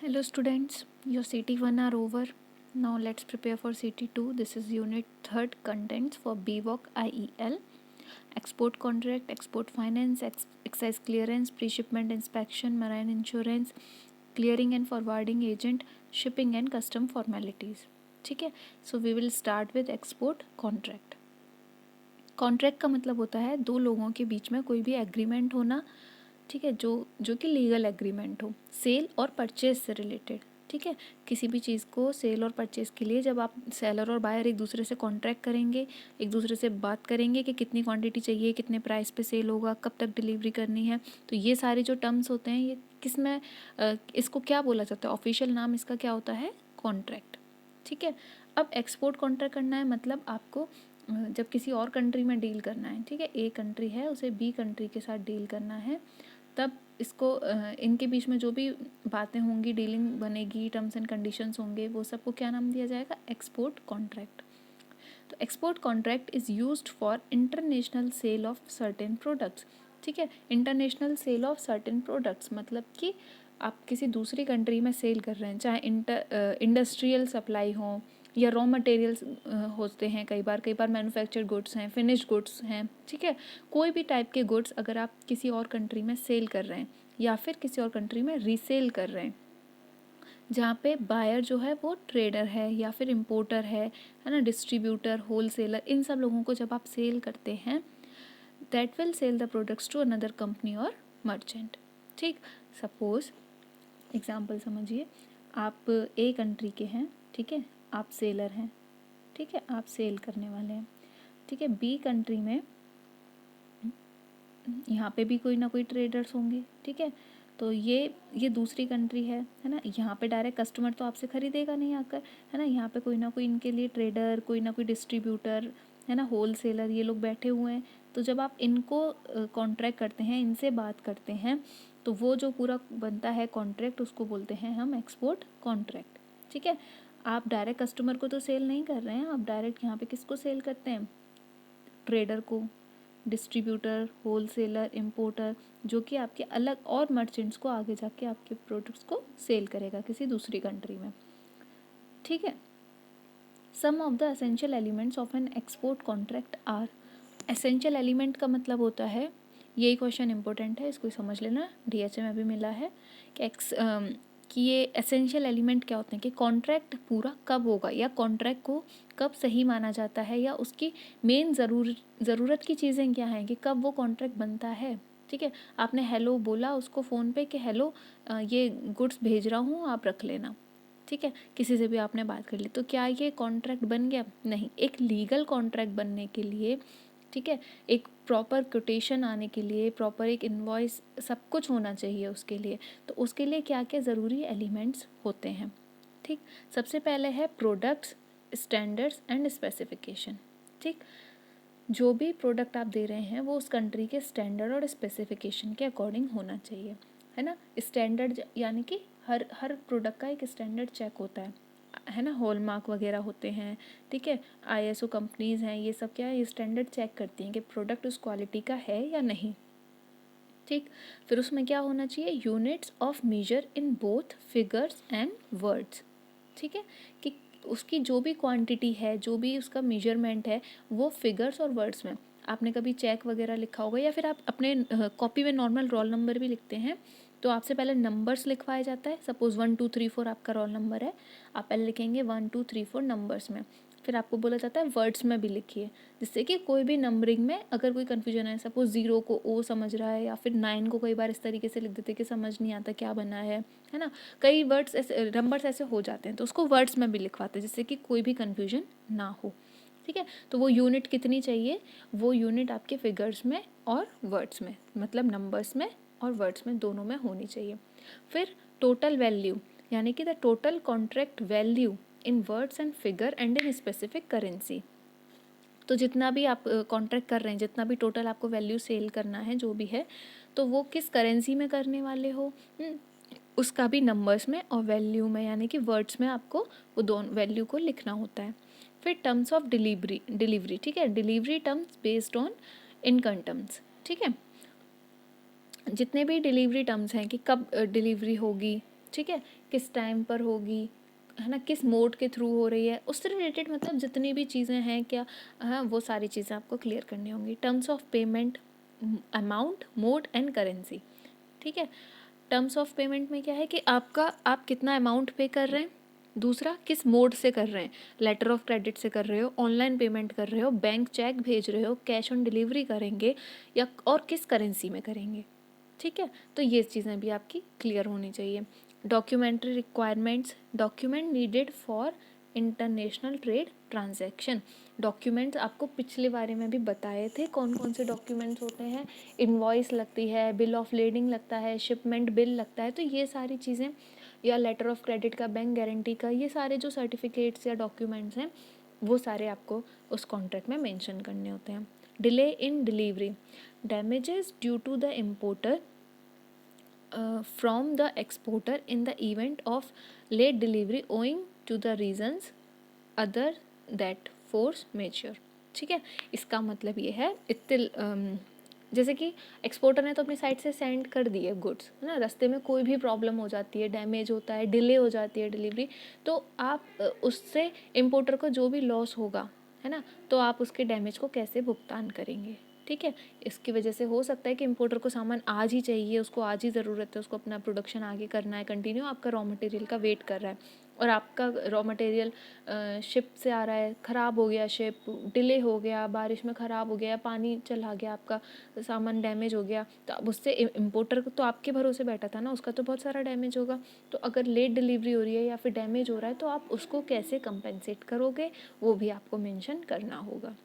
Hello students, your CT1 are over. Now let's prepare for CT2. This is unit 3rd contents for BVOC IEL. Export contract, export finance, excise clearance, pre-shipment inspection, marine insurance, clearing and forwarding agent, shipping and custom formalities. ठीक है, so we will start with export contract. Contract का मतलब होता है दो लोगों के बीच में कोई भी एग्रीमेंट होना, ठीक है, जो कि लीगल एग्रीमेंट हो, सेल और परचेज से रिलेटेड। ठीक है, किसी भी चीज़ को सेल और परचेज़ के लिए जब आप सेलर और बायर एक दूसरे से कॉन्ट्रैक्ट करेंगे, एक दूसरे से बात करेंगे कि कितनी क्वांटिटी चाहिए, कितने प्राइस पे सेल होगा, कब तक डिलीवरी करनी है, तो ये सारे जो टर्म्स होते हैं ये किस में इसको क्या बोला जाता है, ऑफिशियल नाम इसका क्या होता है, कॉन्ट्रैक्ट। ठीक है, अब एक्सपोर्ट कॉन्ट्रैक्ट करना है मतलब आपको जब किसी और कंट्री में डील करना है, ठीक है, ए कंट्री है उसे बी कंट्री के साथ डील करना है, तब इसको इनके बीच में जो भी बातें होंगी, डीलिंग बनेगी, टर्म्स एंड कंडीशंस होंगे, वो सबको क्या नाम दिया जाएगा, एक्सपोर्ट कॉन्ट्रैक्ट। तो export contract is used for international sale of certain products. ठीक है, international sale of certain products मतलब कि आप किसी दूसरी कंट्री में सेल कर रहे हैं, चाहे इंडस्ट्रियल सप्लाई हो या रॉ मटेरियल्स होते हैं, कई बार मैन्युफैक्चर्ड गुड्स हैं, फिनिश्ड गुड्स हैं। ठीक है, कोई भी टाइप के गुड्स अगर आप किसी और कंट्री में सेल कर रहे हैं या फिर किसी और कंट्री में रीसेल कर रहे हैं, जहाँ पे बायर जो है वो ट्रेडर है या फिर इम्पोर्टर है ना, डिस्ट्रीब्यूटर, होलसेलर, इन सब लोगों को जब आप सेल करते हैं, that will sell the products to another company और मर्चेंट। ठीक, सपोज एग्जाम्पल समझिए, आप ए कंट्री के हैं, ठीक है, आप सेलर हैं, ठीक है, आप सेल करने वाले हैं, ठीक है, बी कंट्री में यहाँ पे भी कोई ना कोई ट्रेडर्स होंगे, ठीक है, तो ये दूसरी कंट्री है ना, यहाँ पे डायरेक्ट कस्टमर तो आपसे ख़रीदेगा नहीं आकर, है ना, यहाँ पे कोई ना कोई इनके लिए ट्रेडर, कोई ना कोई डिस्ट्रीब्यूटर, है ना, होलसेलर, ये लोग बैठे हुए हैं। तो जब आप इनको कॉन्ट्रैक्ट करते हैं, इनसे बात करते हैं, तो वो जो पूरा बनता है कॉन्ट्रैक्ट उसको बोलते हैं हम एक्सपोर्ट कॉन्ट्रैक्ट। ठीक है, आप डायरेक्ट कस्टमर को तो सेल नहीं कर रहे हैं, आप डायरेक्ट यहाँ पे किसको सेल करते हैं, ट्रेडर को, डिस्ट्रीब्यूटर, होलसेलर, इम्पोर्टर, जो कि आपके अलग और मर्चेंट्स को आगे जाके आपके प्रोडक्ट्स को सेल करेगा किसी दूसरी कंट्री में। ठीक है, some of the essential elements of an export contract are, essential element का मतलब होता है, यही क्वेश्चन इंपॉर्टेंट है, इसको समझ लेना, DHA में भी मिला है कि ये एसेंशियल एलिमेंट क्या होते हैं, कि कॉन्ट्रैक्ट पूरा कब होगा या कॉन्ट्रैक्ट को कब सही माना जाता है, या उसकी मेन ज़रूरत की चीज़ें क्या हैं, कि कब वो कॉन्ट्रैक्ट बनता है। ठीक है, आपने हेलो बोला उसको फ़ोन पे कि हेलो ये गुड्स भेज रहा हूँ, आप रख लेना। ठीक है, किसी से भी आपने बात कर ली, तो क्या ये कॉन्ट्रैक्ट बन गया, नहीं। एक लीगल कॉन्ट्रैक्ट बनने के लिए, ठीक है, एक प्रॉपर कोटेशन आने के लिए, प्रॉपर एक इनवॉइस, सब कुछ होना चाहिए उसके लिए। तो उसके लिए क्या क्या ज़रूरी एलिमेंट्स होते हैं। ठीक, सबसे पहले है प्रोडक्ट्स, स्टैंडर्ड्स एंड स्पेसिफिकेशन। ठीक, जो भी प्रोडक्ट आप दे रहे हैं वो उस कंट्री के स्टैंडर्ड और स्पेसिफिकेशन के अकॉर्डिंग होना चाहिए, है ना। स्टैंडर्ड यानी कि हर प्रोडक्ट का एक स्टैंडर्ड चेक होता है ना, हॉलमार्क वगैरह होते हैं, ठीक है, ISO कंपनीज़ हैं, ये सब क्या है, ये स्टैंडर्ड चेक करती हैं कि प्रोडक्ट उस क्वालिटी का है या नहीं। ठीक, फिर उसमें क्या होना चाहिए, units of measure in both figures and words. ठीक है, कि उसकी जो भी क्वांटिटी है, जो भी उसका मेजरमेंट है, वो फिगर्स और वर्ड्स में। आपने कभी चेक वगैरह लिखा होगा या फिर आप अपने कॉपी में नॉर्मल रोल नंबर भी लिखते हैं, तो आपसे पहले नंबर्स लिखवाया जाता है। सपोज़ 1 2 3 4 आपका रोल नंबर है, आप पहले लिखेंगे 1 2 3 4 नंबर्स में, फिर आपको बोला जाता है वर्ड्स में भी लिखिए, जिससे कि कोई भी नंबरिंग में अगर कोई कन्फ्यूजन है, सपोज 0 को O समझ रहा है या फिर 9 को कई बार इस तरीके से लिख देते कि समझ नहीं आता क्या बना है ना, कई वर्ड्स ऐसे, नंबर्स ऐसे हो जाते हैं, तो उसको वर्ड्स में भी लिखवाते हैं जिससे कि कोई भी कन्फ्यूजन ना हो। ठीक है, तो वो यूनिट कितनी चाहिए, वो यूनिट आपके फिगर्स में और वर्ड्स में, मतलब नंबर्स में और वर्ड्स में, दोनों में होनी चाहिए। फिर टोटल वैल्यू, यानी कि the total contract value in words and figure and in specific currency. तो जितना भी आप कॉन्ट्रैक्ट कर रहे हैं, जितना भी टोटल आपको वैल्यू सेल करना है, जो भी है, तो वो किस करेंसी में करने वाले हो, उसका भी नंबर्स में और वैल्यू में, यानी कि वर्ड्स में आपको वो दोनों वैल्यू को लिखना होता है। फिर टर्म्स ऑफ डिलीवरी, ठीक है, delivery terms based on income terms. ठीक है, जितने भी डिलीवरी टर्म्स हैं कि कब डिलीवरी होगी, ठीक है, किस टाइम पर होगी, है ना, किस मोड के थ्रू हो रही है, उससे रिलेटेड मतलब जितनी भी चीज़ें हैं क्या, हाँ, वो सारी चीज़ें आपको क्लियर करनी होंगी। Terms of payment, amount, mode and currency, ठीक है। टर्म्स ऑफ पेमेंट में क्या है कि आप कितना अमाउंट पे कर रहे हैं, दूसरा किस मोड से कर रहे हैं, लेटर ऑफ क्रेडिट से कर रहे हो, ऑनलाइन पेमेंट कर रहे हो, बैंक चेक भेज रहे हो, कैश ऑन डिलीवरी करेंगे या और किस करेंसी में करेंगे, ठीक है। तो ये चीज़ें भी आपकी क्लियर होनी चाहिए। Documentary requirements, document needed for international trade transaction. Documents आपको पिछले बारे में भी बताए थे कौन कौन से डॉक्यूमेंट्स होते हैं। इनवॉइस लगती है, बिल ऑफ लेडिंग लगता है, शिपमेंट बिल लगता है, तो ये सारी चीज़ें, या लेटर ऑफ क्रेडिट का, बैंक गारंटी का, ये सारे जो सर्टिफिकेट्स या डॉक्यूमेंट्स हैं वो सारे आपको उस कॉन्ट्रैक्ट में मेंशन करने होते हैं। Delay in delivery, damages due to the importer from the exporter in the event of late delivery owing to the reasons other that force majeure, ठीक है। इसका मतलब ये है जैसे कि एक्सपोर्टर ने तो अपनी साइड से सेंड कर दिए गुड्स, है ना, रास्ते में कोई भी प्रॉब्लम हो जाती है, डैमेज होता है, डिले हो जाती है डिलीवरी, तो आप उससे इम्पोर्टर को जो भी लॉस होगा, है ना, तो आप उसके डैमेज को कैसे भुगतान करेंगे, ठीक है। इसकी वजह से हो सकता है कि इम्पोर्टर को सामान आज ही चाहिए, उसको आज ही ज़रूरत है, उसको अपना प्रोडक्शन आगे करना है कंटिन्यू, आपका रॉ मटेरियल का वेट कर रहा है और आपका रॉ मटेरियल शिप से आ रहा है, ख़राब हो गया, शिप डिले हो गया, बारिश में ख़राब हो गया, पानी चला गया, आपका सामान डैमेज हो गया, तो अब उससे इम्पोर्टर तो आपके भरोसे बैठा था ना, उसका तो बहुत सारा डैमेज होगा। तो अगर लेट डिलीवरी हो रही है या फिर डैमेज हो रहा है तो आप उसको कैसे कंपेंसेट करोगे, वो भी आपको मेंशन करना होगा।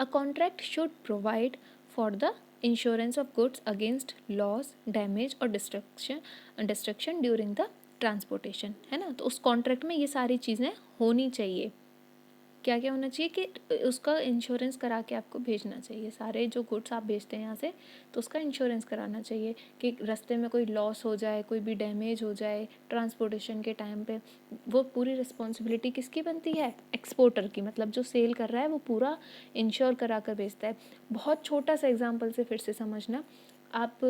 A contract should provide for the insurance of goods against loss, damage और destruction during the transportation, है ना। तो उस कॉन्ट्रैक्ट में ये सारी चीज़ें होनी चाहिए। क्या क्या होना चाहिए कि उसका इंश्योरेंस करा के आपको भेजना चाहिए, सारे जो गुड्स आप भेजते हैं यहाँ से, तो उसका इंश्योरेंस कराना चाहिए कि रास्ते में कोई लॉस हो जाए, कोई भी डैमेज हो जाए ट्रांसपोर्टेशन के टाइम पे, वो पूरी रिस्पॉन्सिबिलिटी किसकी बनती है, एक्सपोर्टर की, मतलब जो सेल कर रहा है वो पूरा इंश्योर करा कर भेजता है। बहुत छोटा सा एग्जाम्पल से फिर से समझना, आप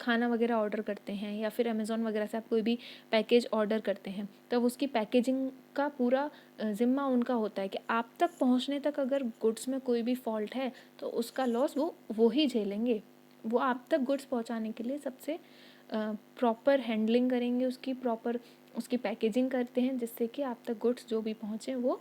खाना वगैरह ऑर्डर करते हैं या फिर अमेज़ॉन वगैरह से आप कोई भी पैकेज ऑर्डर करते हैं, तब उसकी पैकेजिंग का पूरा ज़िम्मा उनका होता है कि आप तक पहुंचने तक अगर गुड्स में कोई भी फॉल्ट है तो उसका लॉस वो ही झेलेंगे। वो आप तक गुड्स पहुंचाने के लिए सबसे प्रॉपर हैंडलिंग करेंगे, उसकी प्रॉपर उसकी पैकेजिंग करते हैं जिससे कि आप तक गुड्स जो भी पहुँचे वो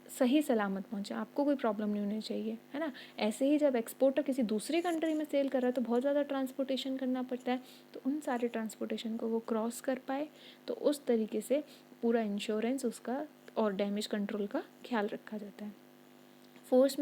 सही सलामत पहुँचे, आपको कोई प्रॉब्लम नहीं होनी चाहिए, है ना। ऐसे ही जब एक्सपोर्टर किसी दूसरी कंट्री में सेल कर रहा है तो बहुत ज़्यादा ट्रांसपोर्टेशन करना पड़ता है, तो उन सारे ट्रांसपोर्टेशन को वो क्रॉस कर पाए, तो उस तरीके से पूरा इंश्योरेंस उसका और डैमेज कंट्रोल का ख्याल रखा जाता है। फोर्स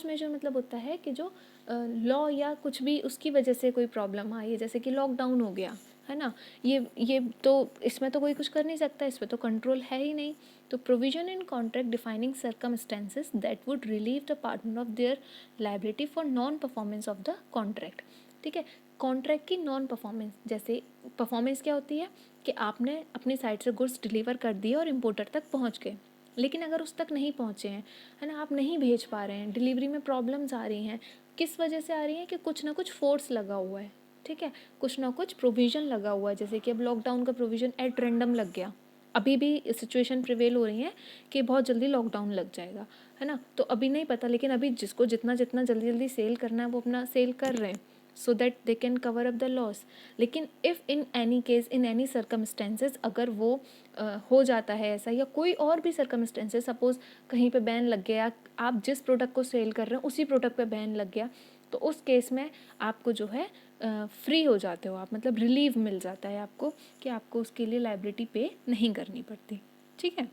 मेजर मतलब होता है कि जो लॉ या कुछ भी उसकी वजह से कोई प्रॉब्लम आई है, जैसे कि लॉकडाउन हो गया, है ना, ये तो इसमें तो कोई कुछ कर नहीं सकता, इसमें तो कंट्रोल है ही नहीं। तो provision in contract defining circumstances that would relieve the partner of their liability for non performance of the contract, ठीक है। कॉन्ट्रैक्ट की नॉन परफॉर्मेंस, जैसे परफॉर्मेंस क्या होती है कि आपने अपनी साइड से गुड्स डिलीवर कर दिए और इम्पोर्टर तक पहुंच गए, लेकिन अगर उस तक नहीं पहुंचे हैं, है ना, आप नहीं भेज पा रहे हैं, डिलीवरी में प्रॉब्लम्स आ रही हैं, किस वजह से आ रही हैं कि कुछ ना कुछ फोर्स लगा हुआ है, ठीक है, कुछ ना कुछ प्रोविज़न लगा हुआ है, जैसे कि अब लॉकडाउन का प्रोविज़न एट रैंडम लग गया, अभी भी सिचुएशन प्रिवेल हो रही है कि बहुत जल्दी लॉकडाउन लग जाएगा, है ना, तो अभी नहीं पता, लेकिन अभी जिसको जितना जितना जल्दी जल्दी सेल करना है वो अपना सेल कर रहे हैं so that they can cover up the loss. लेकिन if in any case in any circumstances अगर वो हो जाता है ऐसा, या कोई और भी सर्कमस्टेंसेस, सपोज़ कहीं पे बैन लग गया, आप जिस प्रोडक्ट को सेल कर रहे हैं उसी प्रोडक्ट पे बैन लग गया, तो उस केस में आपको जो है फ्री हो जाते हो आप, मतलब रिलीव मिल जाता है आपको कि आपको उसके लिए लायबिलिटी पे नहीं करनी पड़ती, ठीक है।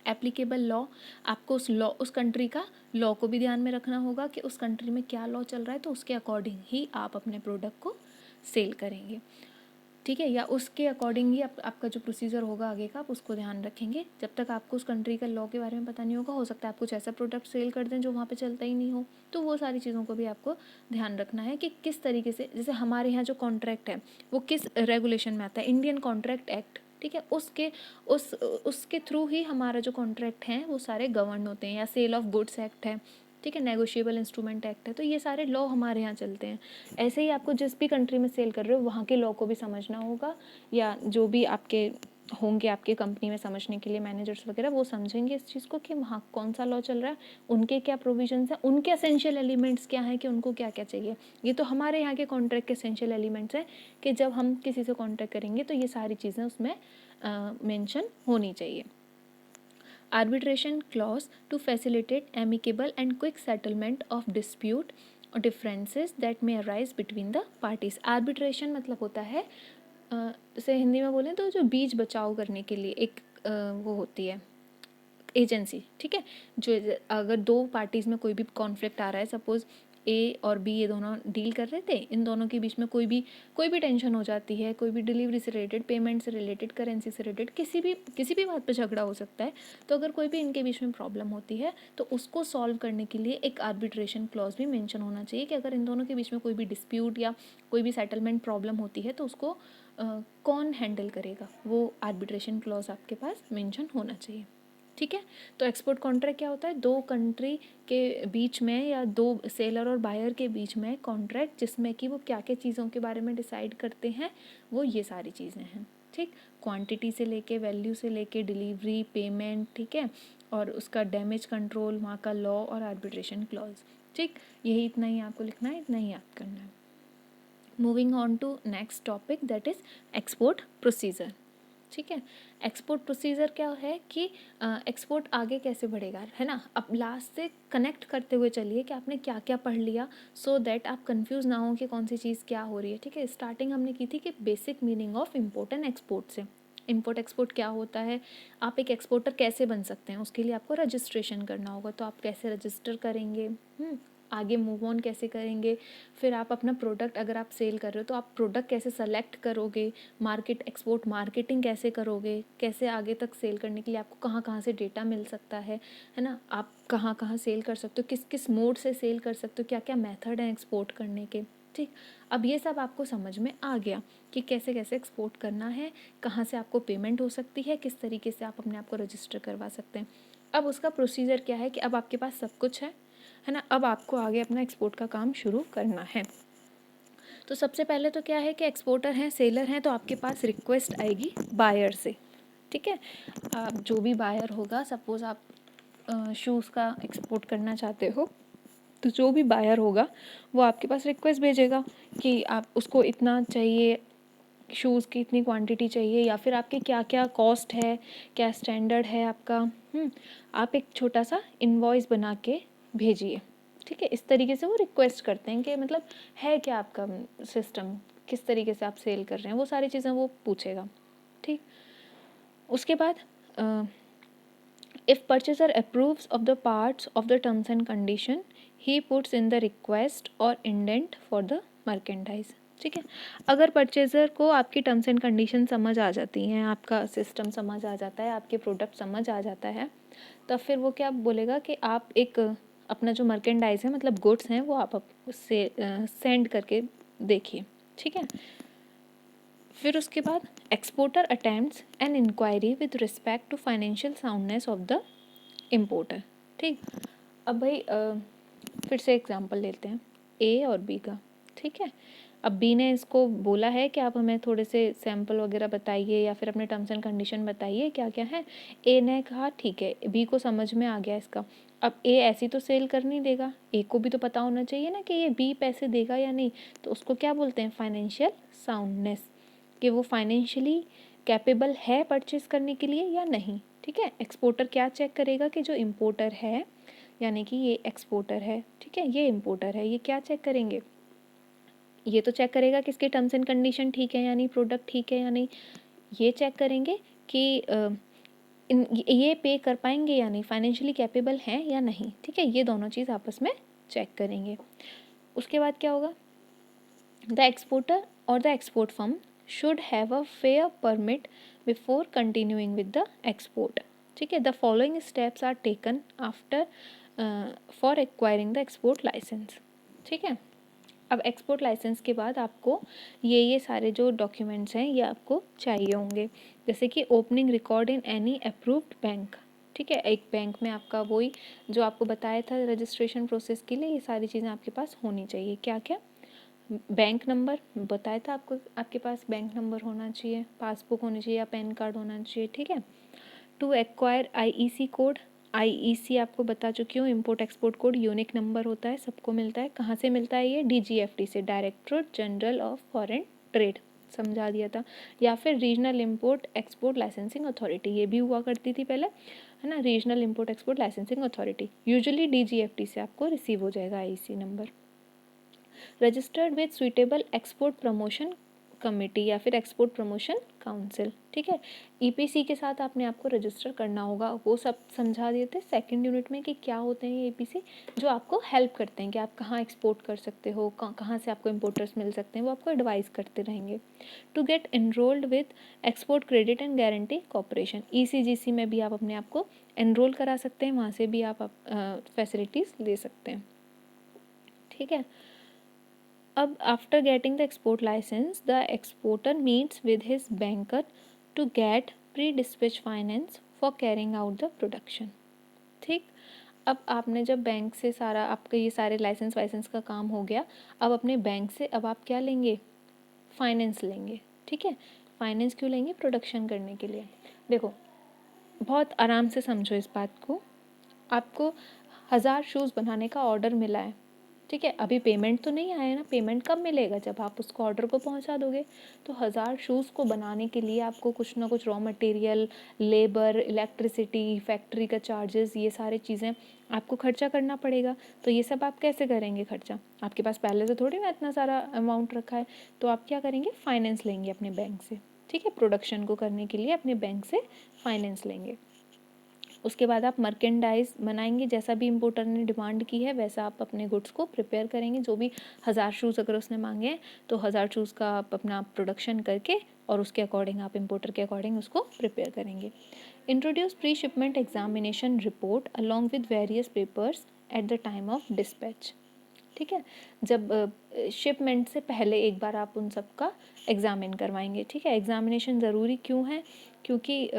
एप्लीकेबल लॉ, आपको उस कंट्री का लॉ को भी ध्यान में रखना होगा कि उस कंट्री में क्या लॉ चल रहा है, तो उसके अकॉर्डिंग ही आप अपने प्रोडक्ट को सेल करेंगे, ठीक है, या उसके अकॉर्डिंग ही आपका जो प्रोसीजर होगा आगे का, आप उसको ध्यान रखेंगे। जब तक आपको उस कंट्री का लॉ के बारे में पता नहीं होगा, हो सकता है आप कुछ ऐसा प्रोडक्ट सेल कर दें जो वहाँ पे चलता ही नहीं हो, तो वो सारी चीज़ों को भी आपको ध्यान रखना है कि किस तरीके से, जैसे हमारे यहाँ जो कॉन्ट्रैक्ट है वो किस रेगुलेशन में आता है, इंडियन कॉन्ट्रैक्ट एक्ट, ठीक है, उसके थ्रू ही हमारा जो कॉन्ट्रैक्ट हैं वो सारे गवर्न होते हैं, या सेल ऑफ गुड्स एक्ट है, ठीक है, नेगोशिएबल इंस्ट्रूमेंट एक्ट है। तो ये सारे लॉ हमारे यहाँ चलते हैं। ऐसे ही आपको जिस भी कंट्री में सेल कर रहे हो वहाँ के लॉ को भी समझना होगा, या जो भी आपके होंगे आपके कंपनी में समझने के लिए मैनेजर्स वगैरह, वो समझेंगे इस चीज़ को कि वहाँ कौन सा लॉ चल रहा है, उनके क्या प्रोविजंस हैं, उनके एसेंशियल एलिमेंट्स क्या हैं कि उनको क्या क्या चाहिए। ये तो हमारे यहाँ के कॉन्ट्रैक्ट के एसेंशियल एलिमेंट्स हैं कि जब हम किसी से कॉन्ट्रैक्ट करेंगे तो ये सारी चीज़ें उसमें मेंशन होनी चाहिए। Arbitration clause to facilitate amicable and quick settlement of dispute or differences that may arise between the parties. Arbitration मतलब होता है जैसे हिंदी में बोलें तो जो बीच बचाव करने के लिए एक वो होती है एजेंसी, ठीक है। जो अगर दो पार्टीज़ में कोई भी कॉन्फ्लिक्ट आ रहा है, सपोज़ ए और बी ये दोनों डील कर रहे थे, इन दोनों के बीच में कोई भी टेंशन हो जाती है, कोई भी डिलीवरी से रिलेटेड, पेमेंट से रिलेटेड, करेंसी से रिलेटेड, किसी भी बात पे झगड़ा हो सकता है। तो अगर कोई भी इनके बीच में प्रॉब्लम होती है तो उसको सॉल्व करने के लिए एक आर्बिट्रेशन क्लॉज भी मेंशन होना चाहिए कि अगर इन दोनों के बीच में कोई भी डिस्प्यूट या कोई भी सेटलमेंट प्रॉब्लम होती है तो उसको कौन हैंडल करेगा, वो आर्बिट्रेशन क्लॉज आपके पास मेंशन होना चाहिए, ठीक है। तो एक्सपोर्ट कॉन्ट्रैक्ट क्या होता है, दो कंट्री के बीच में या दो सेलर और बायर के बीच में कॉन्ट्रैक्ट जिसमें कि वो क्या क्या चीज़ों के बारे में डिसाइड करते हैं, वो ये सारी चीज़ें हैं, ठीक। क्वांटिटी से लेके, वैल्यू से लेके, डिलीवरी, पेमेंट, ठीक है, और उसका डैमेज कंट्रोल, वहाँ का लॉ और आर्बिट्रेशन क्लॉज, ठीक। यही इतना ही आपको लिखना है, इतना ही याद करना है। Moving on to next topic that is export procedure, ठीक है। एक्सपोर्ट प्रोसीजर क्या है कि एक्सपोर्ट आगे कैसे बढ़ेगा, है ना। अब लास्ट से कनेक्ट करते हुए चलिए कि आपने क्या क्या पढ़ लिया, सो दैट आप कंफ्यूज ना हो कि कौन सी चीज़ क्या हो रही है, ठीक है। स्टार्टिंग हमने की थी कि basic meaning of import and export से। इम्पोर्ट एक्सपोर्ट क्या होता है, आप एक एक्सपोर्टर कैसे बन सकते हैं, उसके लिए आपको रजिस्ट्रेशन करना होगा, तो आप कैसे रजिस्टर करेंगे, आगे मूव ऑन कैसे करेंगे, फिर आप अपना प्रोडक्ट, अगर आप सेल कर रहे हो तो आप प्रोडक्ट कैसे सेलेक्ट करोगे, मार्केट एक्सपोर्ट मार्केटिंग कैसे करोगे, कैसे आगे तक सेल करने के लिए आपको कहाँ कहाँ से डेटा मिल सकता है ना, आप कहाँ कहाँ सेल कर सकते हो, किस किस मोड से सेल कर सकते हो, क्या क्या मेथड हैं एक्सपोर्ट करने के, ठीक। अब ये सब आपको समझ में आ गया कि कैसे कैसे एक्सपोर्ट करना है, कहाँ से आपको पेमेंट हो सकती है, किस तरीके से आप अपने आप को रजिस्टर करवा सकते हैं। अब उसका प्रोसीजर क्या है कि अब आपके पास सब कुछ है ना। अब आपको आगे अपना एक्सपोर्ट का काम शुरू करना है। तो सबसे पहले तो क्या है कि एक्सपोर्टर हैं, सेलर हैं, तो आपके पास रिक्वेस्ट आएगी बायर से, ठीक है। आप जो भी बायर होगा, सपोज़ आप शूज़ का एक्सपोर्ट करना चाहते हो, तो जो भी बायर होगा वो आपके पास रिक्वेस्ट भेजेगा कि आप उसको इतना चाहिए, शूज़ की इतनी क्वांटिटी चाहिए, या फिर आपके क्या क्या कॉस्ट है, क्या स्टैंडर्ड है आपका, आप एक छोटा सा इनवॉइस बना के भेजिए, ठीक है। इस तरीके से वो रिक्वेस्ट करते हैं कि मतलब है क्या आपका सिस्टम, किस तरीके से आप सेल कर रहे हैं, वो सारी चीज़ें वो पूछेगा, ठीक। उसके बाद if purchaser approves of the parts of the terms and condition he puts in the request और इंडेंट फॉर द मर्केंडाइज, ठीक है। अगर परचेज़र को आपकी टर्म्स एंड कंडीशन समझ आ जाती हैं, आपका सिस्टम समझ आ जाता है, आपके प्रोडक्ट समझ आ जाता है, तब फिर वो क्या बोलेगा कि आप एक अपना जो मर्केंडाइज है, मतलब गुड्स हैं, वो आप उससे सेंड करके देखिए, ठीक है। फिर उसके बाद exporter attempts an inquiry with respect to financial soundness of the importer, ठीक। अब भाई फिर से एग्जांपल लेते हैं ए और बी का, ठीक है। अब बी ने इसको बोला है कि आप हमें थोड़े से सैंपल वगैरह बताइए या फिर अपने टर्म्स एंड कंडीशन बताइए क्या क्या है। ए ने कहा ठीक है, बी को समझ में आ गया इसका। अब ए ऐसी तो सेल कर नहीं देगा, ए को भी तो पता होना चाहिए ना कि ये बी पैसे देगा या नहीं, तो उसको क्या बोलते हैं, फाइनेंशियल साउंडनेस, कि वो फाइनेंशियली कैपेबल है परचेज करने के लिए या नहीं, ठीक है। एक्सपोर्टर क्या चेक करेगा कि जो इम्पोर्टर है, यानी कि ये एक्सपोर्टर है, ठीक है, ये इम्पोर्टर है, ये क्या चेक करेंगे, ये तो चेक करेगा कि इसके टर्म्स एंड कंडीशन ठीक है या नहीं, प्रोडक्ट ठीक है या नहीं, ये चेक करेंगे कि ये पे कर पाएंगे या नहीं, फाइनेंशियली कैपेबल हैं या नहीं, ठीक है। ये दोनों चीज़ आपस में चेक करेंगे। उसके बाद क्या होगा, द एक्सपोर्टर और the export firm should have a fair permit before continuing with the export, ठीक है। The following steps are taken after for acquiring the export licence, ठीक है। अब एक्सपोर्ट लाइसेंस के बाद आपको ये सारे जो डॉक्यूमेंट्स हैं ये आपको चाहिए होंगे, जैसे कि opening record in any approved bank, ठीक है, एक बैंक में आपका वही जो आपको बताया था रजिस्ट्रेशन प्रोसेस के लिए, ये सारी चीज़ें आपके पास होनी चाहिए। क्या क्या? बैंक नंबर बताया था आपको, आपके पास बैंक नंबर होना चाहिए, पासबुक होनी चाहिए या पैन कार्ड होना चाहिए। ठीक है, to acquire IEC code, IEC आपको बता चुकी हूँ, import export code unique number होता है, सबको मिलता है। कहाँ से मिलता है ये? डीजीएफटी से, directorate general of foreign trade, समझा दिया था। या फिर regional import export licensing authority, ये भी हुआ करती थी पहले, है ना, regional import export licensing authority. Usually DGFT से आपको रिसीव हो जाएगा IEC number. Registered with suitable export promotion committee या फिर एक्सपोर्ट प्रमोशन काउंसिल। ठीक है, ईपीसी के साथ आपने आपको रजिस्टर करना होगा, वो सब समझा दिए थे सेकंड यूनिट में कि क्या होते हैं ये ईपीसी, जो आपको हेल्प करते हैं कि आप कहाँ एक्सपोर्ट कर सकते हो, कहाँ से आपको इम्पोर्टर्स मिल सकते हैं, वो आपको एडवाइस करते रहेंगे। To get enrolled with export credit and guarantee corporation, ECGC में भी आप अपने आप को एनरोल करा सकते हैं, वहाँ से भी आप फैसिलिटीज़ ले सकते हैं। ठीक है, अब after getting the export licence the exporter meets with his banker to get pre dispatch finance for carrying out the production. ठीक, अब आपने जब बैंक से सारा आपका ये सारे लाइसेंस वाइसेंस का काम हो गया, अब अपने बैंक से अब आप क्या लेंगे? फाइनेंस लेंगे। ठीक है, फाइनेंस क्यों लेंगे? प्रोडक्शन करने के लिए। देखो, बहुत आराम से समझो इस बात को। आपको 1000 शूज़ बनाने का ऑर्डर मिला है, ठीक है, अभी पेमेंट तो नहीं आया ना, पेमेंट कब मिलेगा? जब आप उसको ऑर्डर को पहुंचा दोगे। तो 1000 शूज़ को बनाने के लिए आपको कुछ ना कुछ raw material, labour, electricity, factory का चार्जेस, ये सारी चीज़ें आपको खर्चा करना पड़ेगा। तो ये सब आप कैसे करेंगे खर्चा? आपके पास पहले से थोड़ी ना इतना सारा अमाउंट रखा है, तो आप क्या करेंगे? फाइनेंस लेंगे अपने बैंक से। ठीक है, प्रोडक्शन को करने के लिए अपने बैंक से फाइनेंस लेंगे। उसके बाद आप मर्केंडाइज बनाएंगे, जैसा भी इम्पोर्टर ने डिमांड की है वैसा आप अपने गुड्स को प्रिपेयर करेंगे। जो भी 1000 शूज़ अगर उसने मांगे हैं तो 1000 शूज़ का आप अपना प्रोडक्शन करके और उसके अकॉर्डिंग आप इम्पोर्टर के अकॉर्डिंग उसको प्रिपेयर करेंगे। Introduce pre shipment examination report along with various papers at the time of dispatch. ठीक है, जब शिपमेंट से पहले एक बार आप उन सब का एग्ज़ामिन करवाएंगे। ठीक है, एग्ज़ामिनेशन ज़रूरी क्यों है? क्योंकि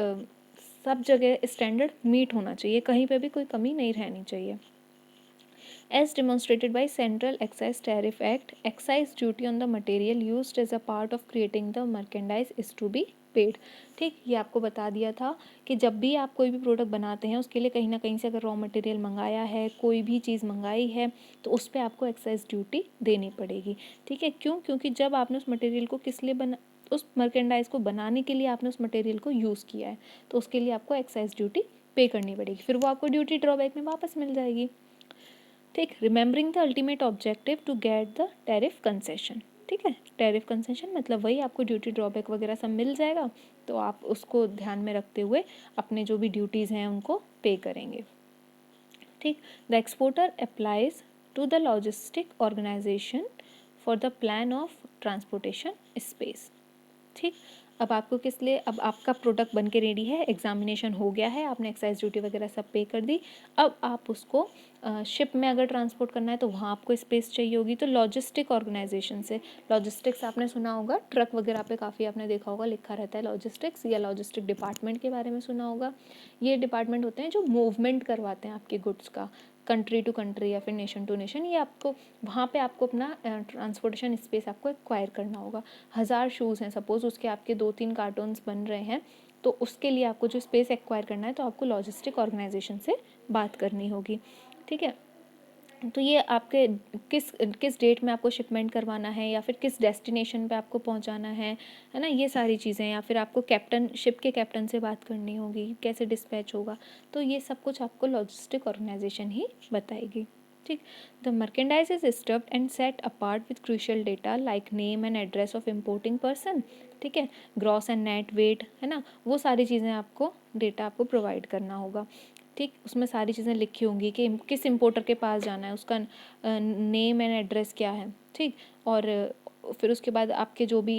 सब जगह स्टैंडर्ड मीट होना चाहिए, कहीं पे भी कोई कमी नहीं रहनी चाहिए। As demonstrated by Central Excise Tariff Act, excise duty on the material used as a part of creating the merchandise is to be paid। ठीक, ये आपको बता दिया था कि जब भी आप कोई भी प्रोडक्ट बनाते हैं उसके लिए कहीं ना कहीं से अगर रॉ मटेरियल मंगाया है, कोई भी चीज़ मंगाई है, तो उस पर आपको एक्साइज ड्यूटी देनी पड़ेगी। ठीक है, क्यों? क्योंकि जब आपने उस मटेरियल को किस लिए बना, उस मर्केंडाइज को बनाने के लिए आपने उस मटेरियल को यूज़ किया है, तो उसके लिए आपको एक्साइज ड्यूटी पे करनी पड़ेगी, फिर वो आपको ड्यूटी ड्रॉबैक में वापस मिल जाएगी। ठीक, remembering the ultimate objective to get the tariff concession. ठीक है, टैरिफ कंसेशन मतलब वही, आपको ड्यूटी ड्रॉबैक वगैरह सब मिल जाएगा, तो आप उसको ध्यान में रखते हुए अपने जो भी ड्यूटीज़ हैं उनको पे करेंगे। ठीक, the exporter applies to the logistic organisation for the plan of transportation space. ठीक, अब आपको किस लिए, अब आपका प्रोडक्ट बन के रेडी है, एग्जामिनेशन हो गया है, आपने एक्साइज ड्यूटी वगैरह सब पे कर दी, अब आप उसको शिप में अगर ट्रांसपोर्ट करना है तो वहाँ आपको स्पेस चाहिए होगी, तो लॉजिस्टिक ऑर्गेनाइजेशन से, लॉजिस्टिक्स आपने सुना होगा, ट्रक वगैरह पे काफ़ी आपने देखा होगा लिखा रहता है लॉजिस्टिक्स, या लॉजिस्टिक डिपार्टमेंट के बारे में सुना होगा। ये डिपार्टमेंट होते हैं जो मूवमेंट करवाते हैं आपके गुड्स का कंट्री टू कंट्री या फिर नेशन टू नेशन, ये आपको वहाँ पे आपको अपना ट्रांसपोर्टेशन स्पेस आपको एक्वायर करना होगा। 1000 शूज़ हैं सपोज़, उसके आपके 2-3 कार्टून्स बन रहे हैं, तो उसके लिए आपको जो स्पेस एक्वायर करना है तो आपको लॉजिस्टिक ऑर्गेनाइजेशन से बात करनी होगी। ठीक है, तो ये आपके किस किस डेट में आपको शिपमेंट करवाना है या फिर किस डेस्टिनेशन पे आपको पहुंचाना है ना, ये सारी चीज़ें, या फिर आपको कैप्टन, शिप के कैप्टन से बात करनी होगी, कैसे डिस्पैच होगा, तो ये सब कुछ आपको लॉजिस्टिक ऑर्गेनाइजेशन ही बताएगी। ठीक, the merchandise is stuffed and set apart with crucial data like name and address of importing person. ठीक है, ग्रॉस एंड नेट वेट, है ना, वो सारी चीज़ें आपको डेटा आपको प्रोवाइड करना होगा। ठीक, उसमें सारी चीज़ें लिखी होंगी कि किस इम्पोर्टर के पास जाना है, उसका नेम एंड एड्रेस क्या है। ठीक, और फिर उसके बाद आपके जो भी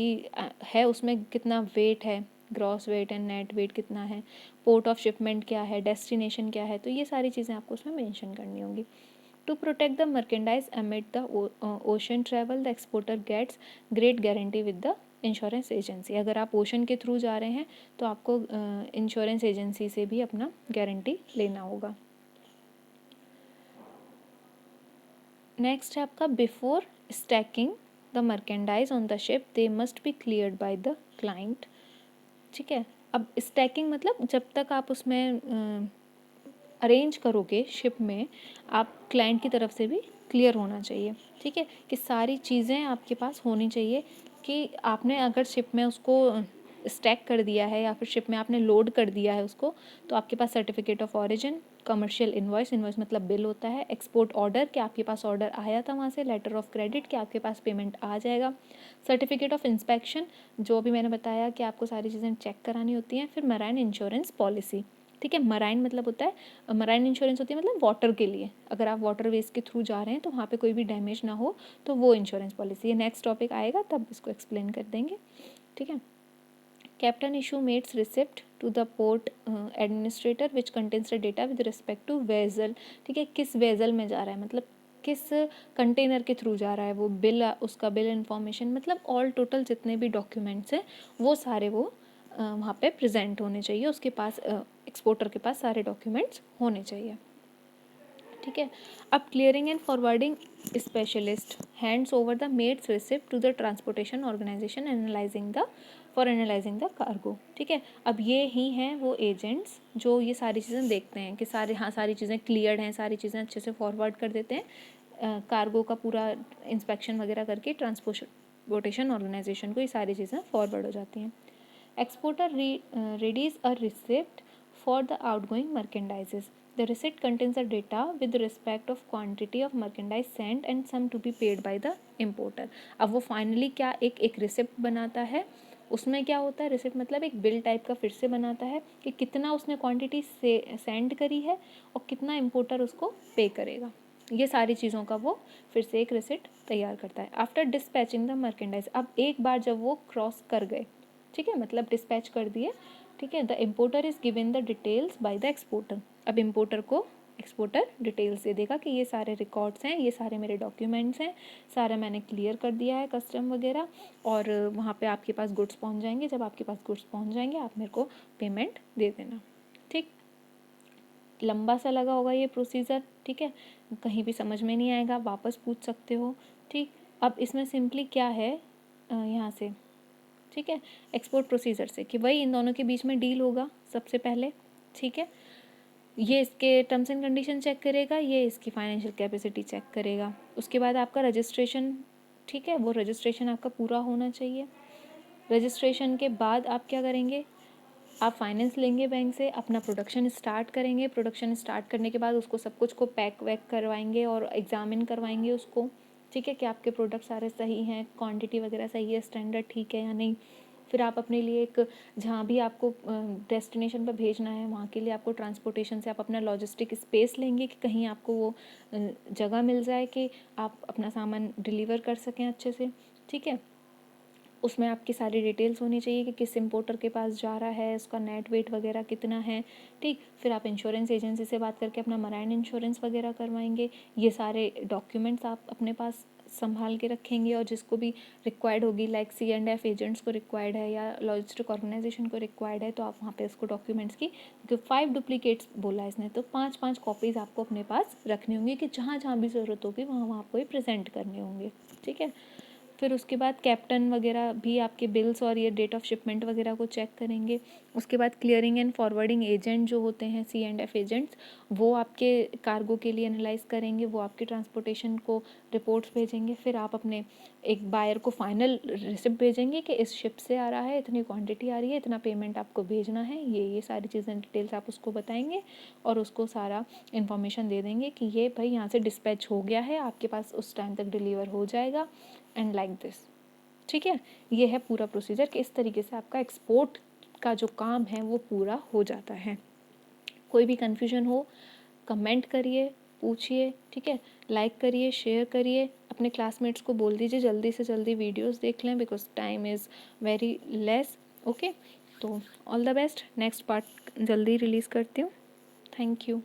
है उसमें कितना वेट है, gross weight and net weight कितना है, पोर्ट ऑफ शिपमेंट क्या है, डेस्टिनेशन क्या है, तो ये सारी चीज़ें आपको उसमें मेंशन करनी होंगी। To protect the merchandise amid the ocean travel, the exporter gets great guarantee with the insurance agency. अगर आप ओशन के थ्रू जा रहे हैं तो आपको इंश्योरेंस एजेंसी से भी अपना गारंटी लेना होगा। नेक्स्ट है आपका before stacking the merchandise on the ship they must be cleared by the client. ठीक है, अब स्टैकिंग मतलब जब तक आप उसमें अरेंज करोगे शिप में, आप क्लाइंट की तरफ से भी क्लियर होना चाहिए। ठीक है, कि सारी चीज़ें आपके पास होनी चाहिए, कि आपने अगर शिप में उसको स्टैक कर दिया है या फिर शिप में आपने लोड कर दिया है उसको, तो आपके पास certificate of origin, commercial invoice, invoice मतलब बिल होता है, एक्सपोर्ट ऑर्डर कि आपके पास ऑर्डर आया था वहाँ से, लेटर ऑफ क्रेडिट कि आपके पास पेमेंट आ जाएगा, सर्टिफिकेट ऑफ इंस्पेक्शन जो भी मैंने बताया कि आपको सारी चीज़ें चेक करानी होती हैं, फिर मराइन इंश्योरेंस पॉलिसी। ठीक है, मराइन मतलब होता है, मराइन इंश्योरेंस होती है मतलब वाटर के लिए, अगर आप वाटर वेज के थ्रू जा रहे हैं तो वहाँ पे कोई भी डैमेज ना हो, तो वो इंश्योरेंस पॉलिसी है। नेक्स्ट टॉपिक आएगा तब इसको एक्सप्लेन कर देंगे। ठीक है, captain issue mate's receipt to the port administrator which contains the data with respect to vessel. ठीक है, किस वेजल में जा रहा है, मतलब किस कंटेनर के थ्रू जा रहा है वो, बिल, उसका बिल इन्फॉर्मेशन, मतलब ऑल टोटल जितने भी डॉक्यूमेंट्स हैं वो सारे वो वहाँ पे प्रेजेंट होने चाहिए, उसके पास एक्सपोर्टर के पास सारे डॉक्यूमेंट्स होने चाहिए। ठीक है, अब clearing and forwarding specialist hands over the mate's receipt to the transportation organisation for analysing the cargo. ठीक है, अब ये ही हैं वो एजेंट्स जो ये सारी चीज़ें देखते हैं कि सारी चीज़ें क्लियर्ड हैं, सारी चीज़ें अच्छे से फॉरवर्ड कर देते हैं कार्गो का पूरा इंस्पेक्शन वगैरह करके ट्रांसपोर्टेशन ऑर्गेनाइजेशन को ये सारी चीज़ें फॉरवर्ड हो जाती हैं। Exporter readies a receipt for the outgoing merchandises. The receipt contains the data with respect of quantity of merchandise sent and sum to be paid by the importer. अब वो finally क्या एक रिसिप्ट बनाता है, उसमें क्या होता है, रिसिप्ट मतलब एक बिल टाइप का फिर से बनाता है कि कितना उसने क्वांटिटी से सेंड करी है और कितना इम्पोर्टर उसको पे करेगा। ये सारी चीज़ों का वो फिर से एक रिसिप्ट तैयार करता है। आफ्टर डिस्पैचिंग द मर्केंडाइज, अब एक बार जब वो क्रॉस कर गए, ठीक है, मतलब डिस्पैच कर दिए, ठीक है, the importer is given the details by the exporter. अब इम्पोर्टर को एक्सपोर्टर डिटेल्स दे देगा कि ये सारे रिकॉर्ड्स हैं, ये सारे मेरे डॉक्यूमेंट्स हैं, सारा मैंने क्लियर कर दिया है कस्टम वगैरह, और वहाँ पे आपके पास गुड्स पहुँच जाएंगे। जब आपके पास गुड्स पहुँच जाएंगे आप मेरे को पेमेंट दे देना। ठीक, लंबा सा लगा होगा ये प्रोसीजर। ठीक है, कहीं भी समझ में नहीं आएगा वापस पूछ सकते हो। ठीक, अब इसमें सिंपली क्या है यहाँ से, ठीक है, एक्सपोर्ट प्रोसीजर से कि वही इन दोनों के बीच में डील होगा सबसे पहले। ठीक है, ये इसके टर्म्स एंड कंडीशन चेक करेगा, ये इसकी फाइनेंशियल कैपेसिटी चेक करेगा, उसके बाद आपका रजिस्ट्रेशन, ठीक है, वो रजिस्ट्रेशन आपका पूरा होना चाहिए। रजिस्ट्रेशन के बाद आप क्या करेंगे, आप फाइनेंस लेंगे बैंक से, अपना प्रोडक्शन स्टार्ट करेंगे। प्रोडक्शन स्टार्ट करने के बाद उसको सब कुछ को पैक वैक करवाएंगे और एग्जामिन करवाएंगे उसको। ठीक है, कि आपके प्रोडक्ट सारे सही हैं, क्वांटिटी वगैरह सही है, स्टैंडर्ड ठीक है या नहीं। फिर आप अपने लिए एक, जहाँ भी आपको डेस्टिनेशन पर भेजना है वहाँ के लिए आपको ट्रांसपोर्टेशन से आप अपना लॉजिस्टिक स्पेस लेंगे कि कहीं आपको वो जगह मिल जाए कि आप अपना सामान डिलीवर कर सकें अच्छे से। ठीक है, उसमें आपकी सारी डिटेल्स होनी चाहिए कि किस इम्पोर्टर के पास जा रहा है, उसका नेट वेट वगैरह कितना है। ठीक, फिर आप इंश्योरेंस एजेंसी से बात करके अपना मराइन इंश्योरेंस वगैरह करवाएंगे। ये सारे डॉक्यूमेंट्स आप अपने पास संभाल के रखेंगे, और जिसको भी रिक्वायर्ड होगी, लाइक C&F एजेंट्स को रिक्वायर्ड है या लॉजिस्टिक ऑर्गेनाइजेशन को रिक्वायर्ड है, तो आप वहाँ पे उसको डॉक्यूमेंट्स की, क्योंकि 5 डुप्लीकेट्स बोला है इसने, तो 5 कॉपीज़ आपको अपने पास रखनी होंगी कि जहाँ जहाँ भी ज़रूरत होगी वहाँ आपको ये प्रेजेंट करने होंगे। ठीक है, फिर उसके बाद कैप्टन वगैरह भी आपके बिल्स और ये डेट ऑफ शिपमेंट वगैरह को चेक करेंगे। उसके बाद क्लियरिंग एंड फॉरवर्डिंग एजेंट जो होते हैं C&F एजेंट्स, वो आपके कार्गो के लिए एनालाइज करेंगे, वो आपके ट्रांसपोर्टेशन को रिपोर्ट्स भेजेंगे। फिर आप अपने एक बायर को फाइनल रिसिप्ट भेजेंगे कि इस शिप से आ रहा है, इतनी क्वांटिटी आ रही है, इतना पेमेंट आपको भेजना है, ये सारी चीज़ें डिटेल्स आप उसको बताएंगे और उसको सारा इन्फॉर्मेशन दे देंगे कि ये भाई यहाँ से डिस्पैच हो गया है, आपके पास उस टाइम तक डिलीवर हो जाएगा, एंड लाइक दिस। ठीक है, ये है पूरा प्रोसीजर कि इस तरीके से आपका एक्सपोर्ट का जो काम है वो पूरा हो जाता है। कोई भी कन्फ्यूजन हो कमेंट करिए, पूछिए। ठीक है, लाइक करिए, शेयर करिए, अपने क्लासमेट्स को बोल दीजिए जल्दी से जल्दी वीडियोस देख लें, because time is very less. Okay, तो all the best, next part जल्दी रिलीज़ करती हूँ। Thank you.